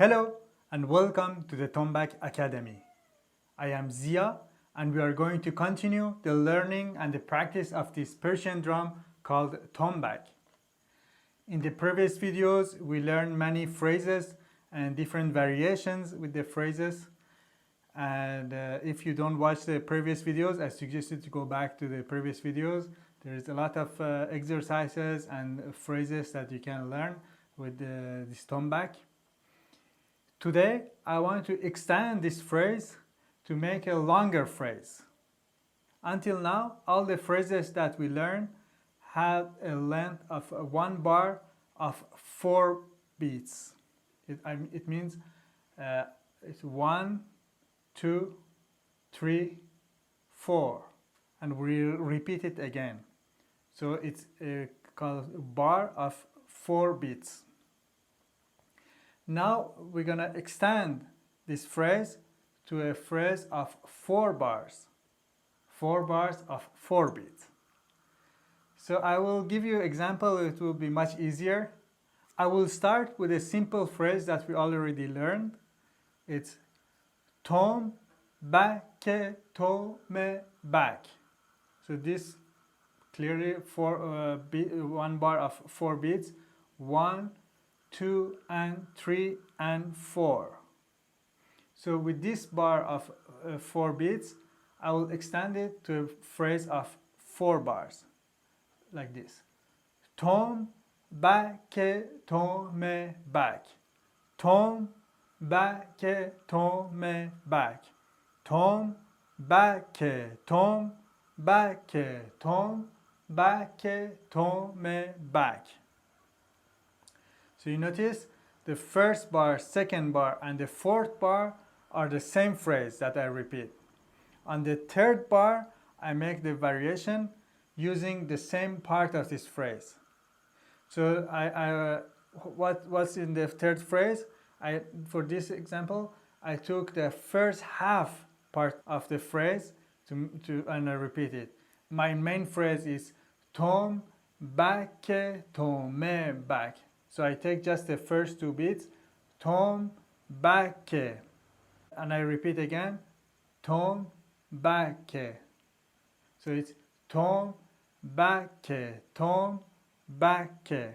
Hello and welcome to the Tombak Academy. I am Ziya and we are going to continue the learning and the practice of this Persian drum called Tombak. In the previous videos, we learned many phrases and different variations with the phrases. And if you don't watch the previous videos, I suggest you to go back to the previous videos. There is a lot of exercises and phrases that you can learn with this Tombak. Today, I want to extend this phrase to make a longer phrase. Until now, all the phrases that we learned have a length of one bar of 4 beats. It means it's 1, 2, 3, 4, and we repeat it again. So it's called a bar of 4 beats. Now we're gonna extend this phrase to a phrase of 4 bars. 4 bars of 4 beats. So I will give you an example, it will be much easier. I will start with a simple phrase that we already learned. It's Tombak, back. So this clearly one bar of 4 beats. 1, 2 and 3 and 4. So with this bar of 4 beats, I will extend it to a phrase of 4 bars, like this. Tombak, back. Tombak, back. Tombak, back. So you notice the first bar, second bar, and the fourth bar are the same phrase that I repeat. On the third bar, I make the variation using the same part of this phrase. So what's in the third phrase? For this example, I took the first half part of the phrase and I repeat it. My main phrase is Tombak, back. So I take just the first 2 beats, Tombak, and I repeat again, Tombak. So it's Tombak, Tombak.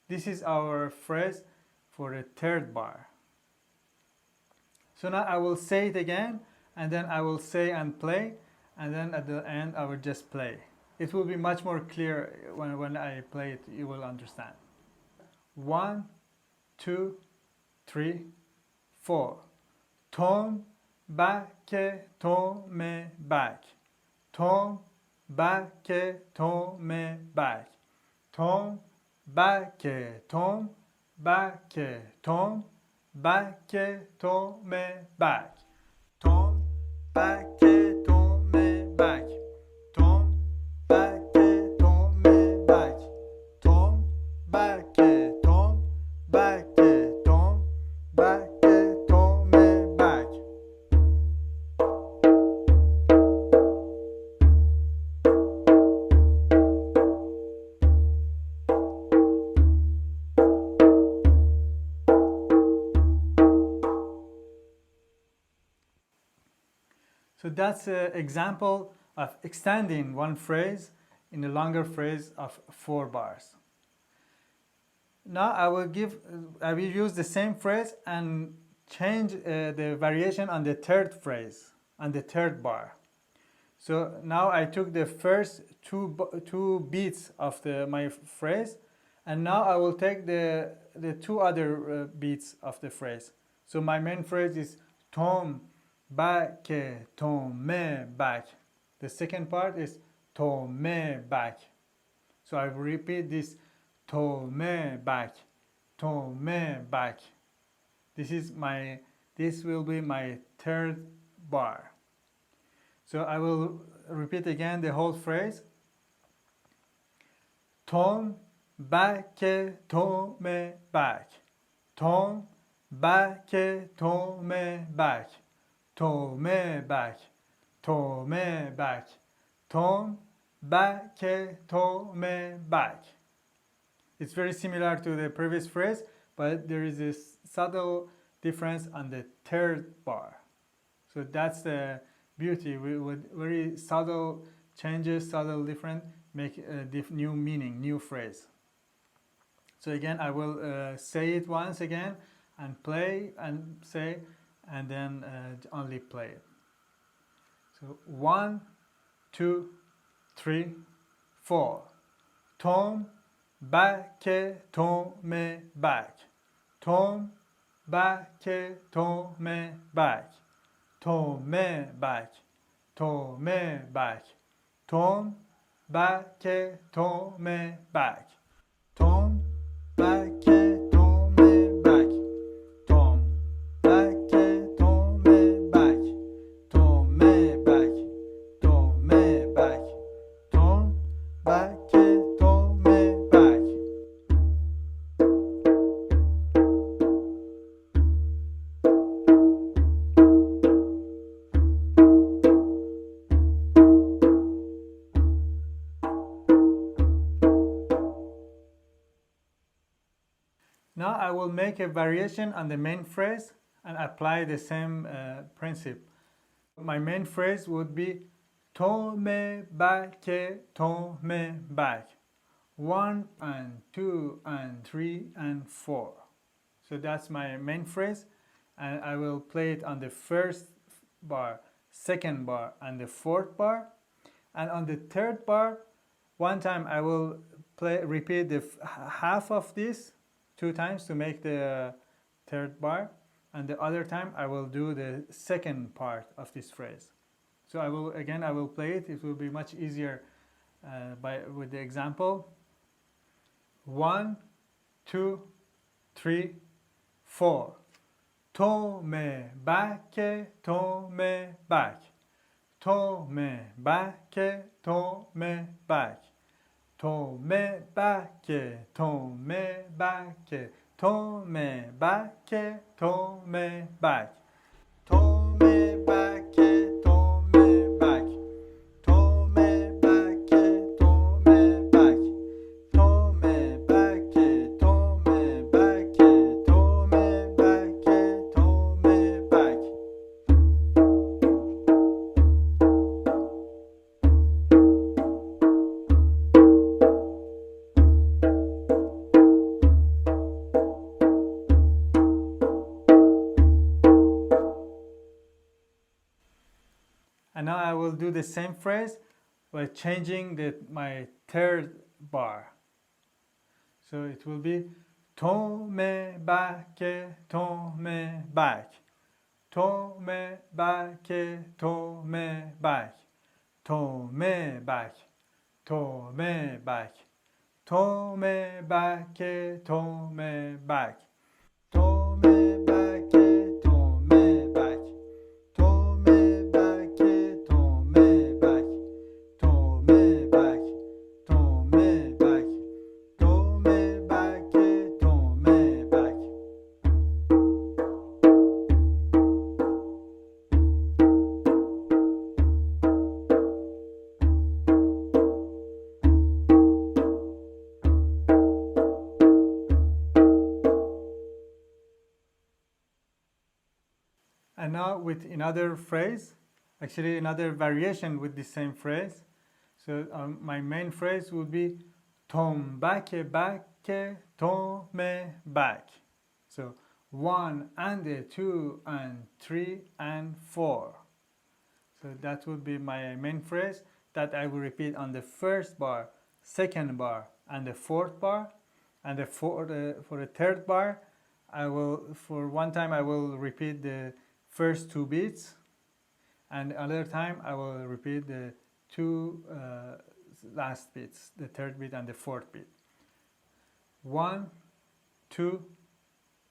This is our phrase for the third bar. So now I will say it again, and then I will say and play, and then at the end I will just play. It will be much more clear when I play it, you will understand. 1, 2, 3, 4. Tombak, back. Tombak, back. Tombak, back. Tombak, back. Tombak, back. So that's an example of extending one phrase in a longer phrase of 4 bars. Now I will use the same phrase and change the variation on the third phrase, on the third bar. So now I took the first two beats of my phrase, and now I will take the 2 other beats of the phrase. So my main phrase is Tombak, back. The second part is back. So I repeat this back. This will be my third bar. So I will repeat again the whole phrase. Tombak, back. Tombak, back. Tombak, back. Tombak, back. It's very similar to the previous phrase, but there is this subtle difference on the third bar. So that's the beauty. We would very subtle changes, subtle different, make a new meaning, new phrase. So again, I will say it once again and play and say, and then only play it. So 1, 2, 3, 4. Tom back, tom back. Tom back, tom back. Tom back. Tom back. Tom back, tom back. Tom back, tom back. Tom back, tom back. Tom back. Tom back. Tom back, tom back. Now I will make a variation on the main phrase and apply the same principle. My main phrase would be tome back, tome back. 1 and 2 and 3 and 4. So that's my main phrase, and I will play it on the first bar, second bar, and the fourth bar. And on the third bar, one time I will repeat the half of this 2 times to make the third bar, and the other time I will do the second part of this phrase. So I will play it. It will be much easier with the example. 1, 2, 3, 4. Tome back, tome back. Tome back, tome back. Tome back, tome back. Tome back, tome back. Tome back, tome back. Tome back, tome back. Tome back, tome back. Tome back, tome back. And now I will do the same phrase by changing my third bar. So it will be tome back, tome back. Tome back, tome back. Tome back, tome back. Tome back, tome back. Tome back, tome back. Tome back, tome back. Tome back, tome back. Tome back, tome back. And now with another phrase, actually another variation with the same phrase. So my main phrase would be tombak back, tome back. So 1 and 2 and 3 and 4. So that would be my main phrase that I will repeat on the first bar, second bar, and the fourth bar. And for the third bar, for one time I will repeat the first 2 beats, and another time I will repeat the 2 last beats, the third beat and the fourth beat. 1, 2,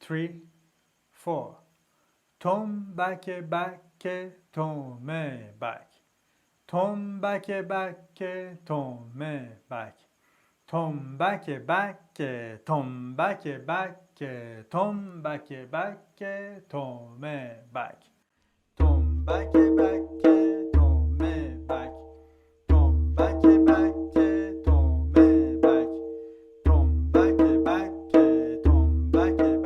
3, 4. Tombak back, tome back. Tombak back, tome back. Tombak back, tombak back. Tombak back, tome back. Tombak back, tome back. Tombak back, tome back. Tombak back, tombak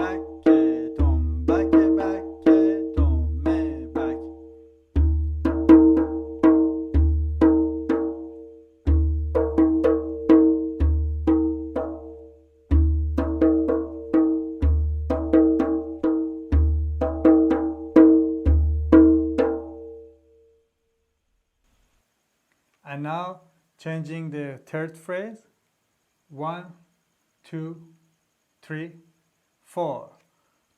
now changing the third phrase. 1, 2, 3, 4.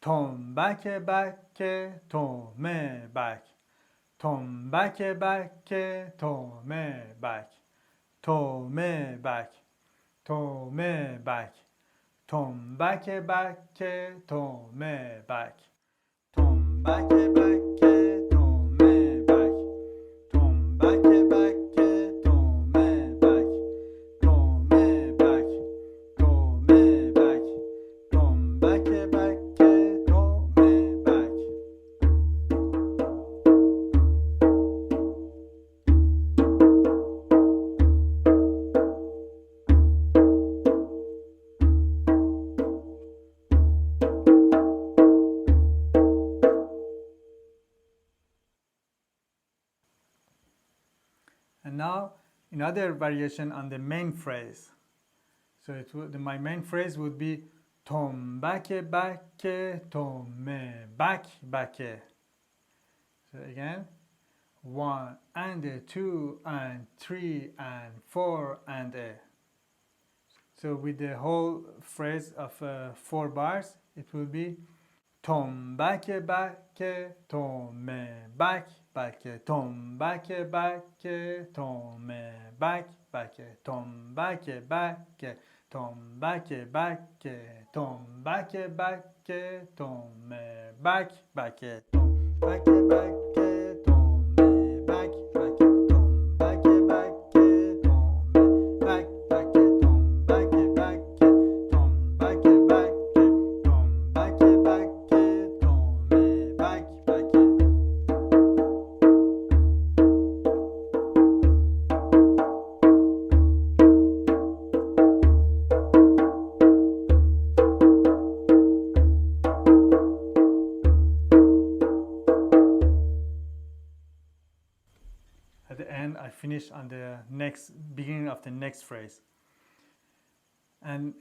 Tombak tombak. Tombak tombak. Tombak. Tombak. Tombak tombak. Tombak tombak. Tombak tombak. Tombak. Tombak. Tombak tombak. And now another variation on the main phrase. So my main phrase would be tombak tombak. So again, 1 and 2 and 3 and 4 and so with the whole phrase of 4 bars, it will be tombak tombak tombak tombak tombak tombak tombak tombak tombak At the end, I finish on the beginning of the next phrase. And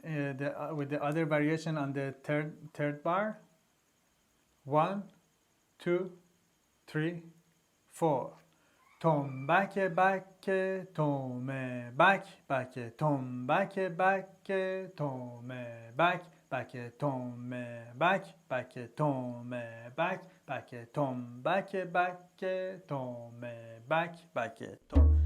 with the other variation on the third bar, 1, 2, 3, 4. Tombak tombak tombak tombak tombak tombak tombak tombak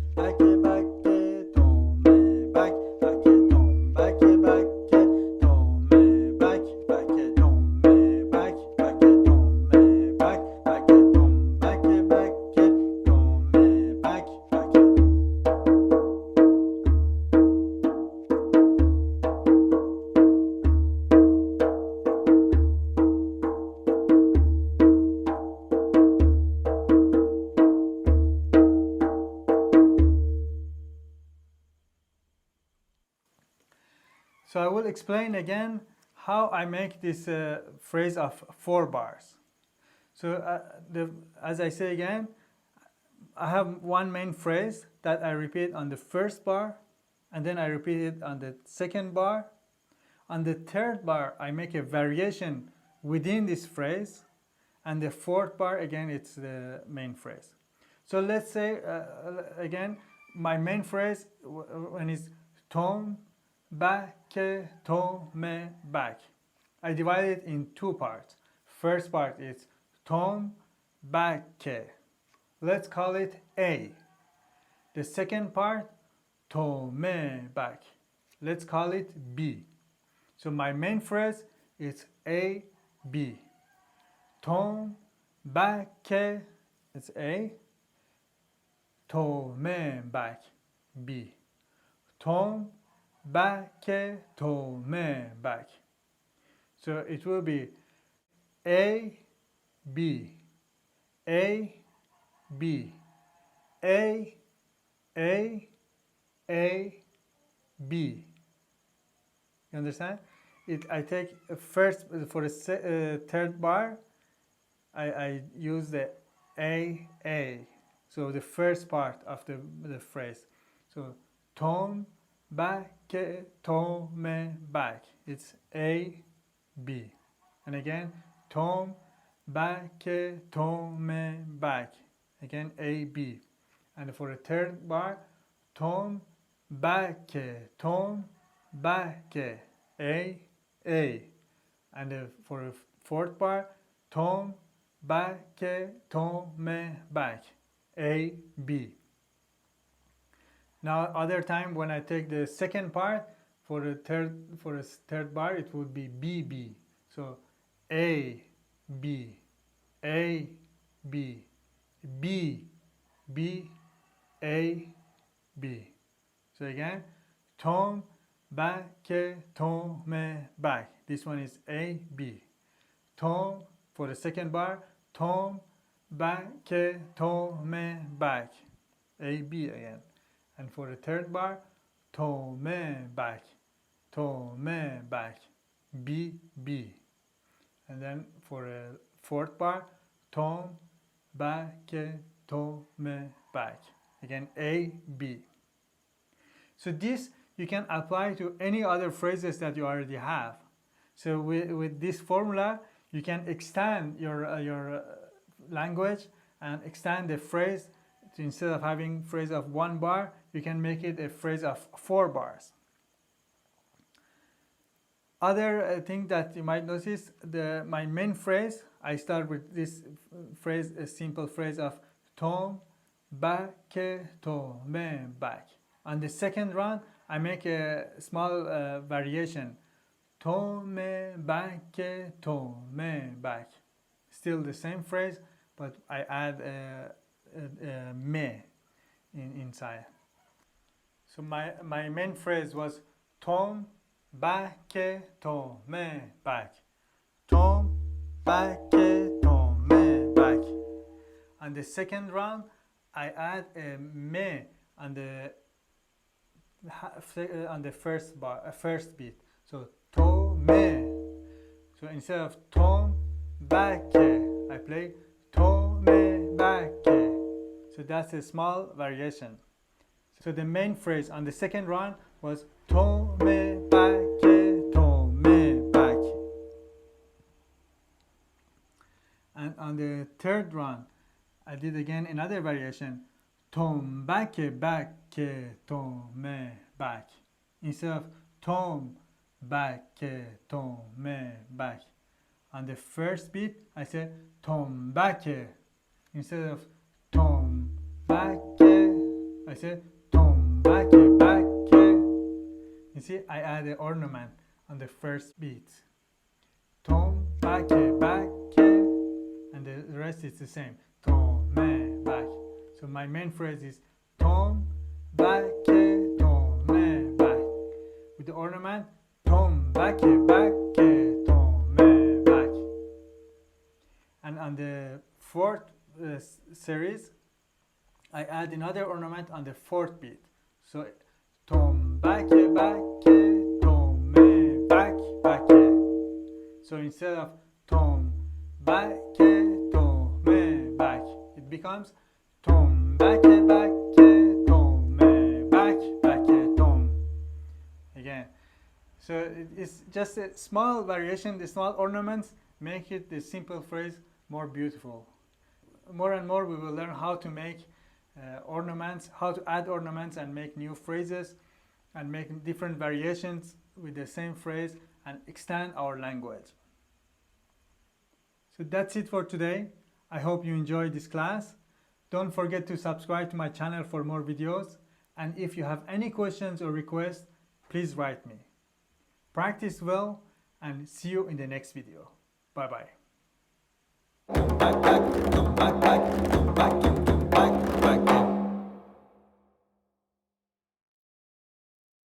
So I will explain again how I make this phrase of 4 bars. So as I say again, I have one main phrase that I repeat on the first bar, and then I repeat it on the second bar. On the third bar, I make a variation within this phrase, and the fourth bar, again, it's the main phrase. So let's say, again, my main phrase when it's tom, back, back. I divide it in 2 parts. First part is tom, back. Let's call it A. The second part, back. Let's call it B. So my main phrase is A, B. Tom, back, it's A. Back, B. Tom, back, back. So it will be A, B, A, B, A, A, B. You understand? I take first for the third bar. I use the A. So the first part of the phrase. So tom, back, back. It's A, B. And again, tom, back, back. Again, A, B. And for the third bar, tombak, tombak, A. And for the fourth bar, tombak, tombak, B. Now other time when I take the second part, for the third bar it would be B. So A, B, A, B, B, B, A, B. So again, tom, back, back. This one is A, B. Tom for the second bar, tom, back, back. A, B again. And for the third bar, back, B, B. And then for the fourth bar, back, back. Again, A, B. So this you can apply to any other phrases that you already have. So with this formula, you can extend your language and extend the phrase. So instead of having phrase of 1 bar, you can make it a phrase of 4 bars. Other thing that you might notice, my main phrase, I start with this phrase, a simple phrase of tom, back, back. On the second round, I make a small variation, tom, back, back. Still the same phrase, but I add me inside. So my main phrase was tom, back, back. Tom, back, back. On the second round, I add a me on the first beat. So to me. So instead of tom, back, I play to me, back. So that's a small variation. So the main phrase on the second round was to me, back, to me, back. And on the third round, I did again another variation, tombak, back, to me, back. Instead of tom, back, to me, back. On the first beat, I said tombak. Instead of tom, back, I said tombak, back. You see, I add an ornament on the first beat. Tombak, back, and the rest is the same. Tom, back. So my main phrase is tom, back, back. With the ornament, tom, back, back, back. And on the fourth series, I add another ornament on the fourth beat. So tom, back, back, tom, back, back. So instead of tom, back, back, it becomes tom, back, back, tom, back, back, tom. Again. So it's just a small variation, the small ornaments make it the simple phrase more beautiful. More and more we will learn how to make ornaments, how to add ornaments and make new phrases and make different variations with the same phrase and extend our language. So that's it for today. I hope you enjoyed this class. Don't forget to subscribe to my channel for more videos, and if you have any questions or requests, please write me. Practice well and see you in the next video. Bye bye.